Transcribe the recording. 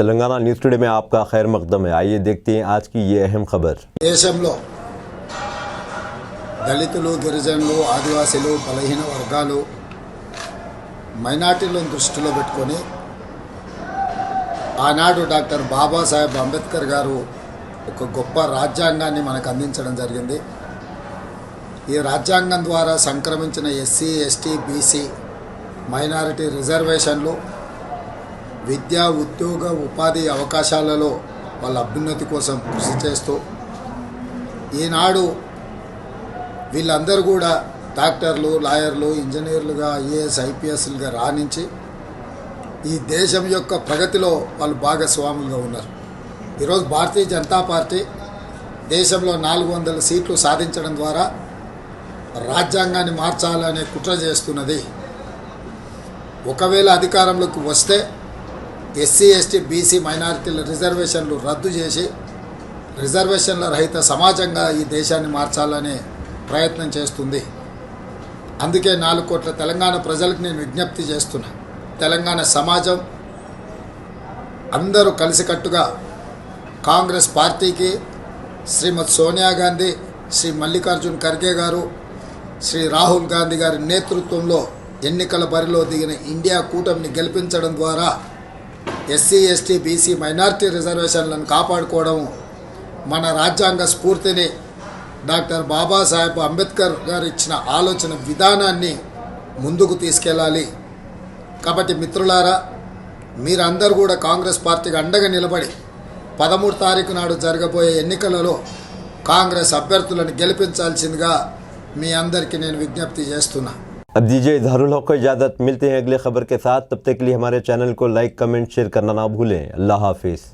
Telangana news today में आपका खैर मकदम है। आइए देखते हैं आज की ये अहम खबर। దేశంలో దళితులు, గిరిజనులు, ఆదివాసీలు, బలహీన వర్గాలు, మైనార్టీలను దృష్టిలో పెట్టుకొని ఆనాడు డాక్టర్ బాబాసాహెబ్ అంబేద్కర్ గారు ఒక గొప్ప రాజ్యాంగాన్ని మనకు అందించడం జరిగింది. ఈ రాజ్యాంగం ద్వారా సంక్రమించిన ఎస్సీ, ఎస్టీ, బీసీ, మైనారిటీ రిజర్వేషన్లు విద్యా, ఉద్యోగ, ఉపాధి అవకాశాలలో వాళ్ళ అభ్యున్నతి కోసం కృషి చేస్తూ ఈనాడు వీళ్ళందరూ కూడా డాక్టర్లు, లాయర్లు, ఇంజనీర్లుగా, ఐఏఎస్, ఐపీఎస్లుగా రాణించి ఈ దేశం యొక్క ప్రగతిలో వాళ్ళు భాగస్వాములుగా ఉన్నారు. ఈరోజు భారతీయ జనతా పార్టీ దేశంలో 400 సీట్లు సాధించడం ద్వారా రాజ్యాంగాన్ని మార్చాలనే కుట్ర చేస్తున్నది. ఒకవేళ అధికారంలోకి వస్తే ఎస్సీ, ఎస్టీ, బీసీ, మైనారిటీల రిజర్వేషన్లు రద్దు చేసి రిజర్వేషన్ల రహిత సమాజంగా ఈ దేశాన్ని మార్చాలనే ప్రయత్నం చేస్తుంది. అందుకే 4 కోట్ల తెలంగాణ ప్రజలకు నేను విజ్ఞప్తి చేస్తున్నా. తెలంగాణ సమాజం అందరూ కలిసికట్టుగా కాంగ్రెస్ పార్టీకి, శ్రీమతి సోనియా గాంధీ, శ్రీ మల్లికార్జున్ ఖర్గే గారు, శ్రీ రాహుల్ గాంధీ గారి నేతృత్వంలో ఎన్నికల బరిలో దిగిన ఇండియా కూటమిని గెలిపించడం ద్వారా ఎస్సీ, ఎస్టీ, బీసీ, మైనారిటీ రిజర్వేషన్లను కాపాడుకోవడం, మన రాజ్యాంగ స్ఫూర్తిని, డాక్టర్ బాబాసాహెబ్ అంబేద్కర్ గారు ఇచ్చిన ఆలోచన విధానాన్ని ముందుకు తీసుకెళ్ళాలి. కాబట్టి మిత్రులారా, మీరందరూ కూడా కాంగ్రెస్ పార్టీకి అండగా నిలబడి 13 తారీఖు నాడు జరగబోయే ఎన్నికలలో కాంగ్రెస్ అభ్యర్థులను గెలిపించాల్సిందిగా మీ అందరికీ నేను విజ్ఞప్తి చేస్తున్నా. अब दीजिए इजहारुल हक को इजाज़त। मिलते हैं अगले खबर के साथ। तब तक के लिए हमारे चैनल को लाइक, कमेंट, शेयर करना ना भूलें। अल्लाह हाफिज़।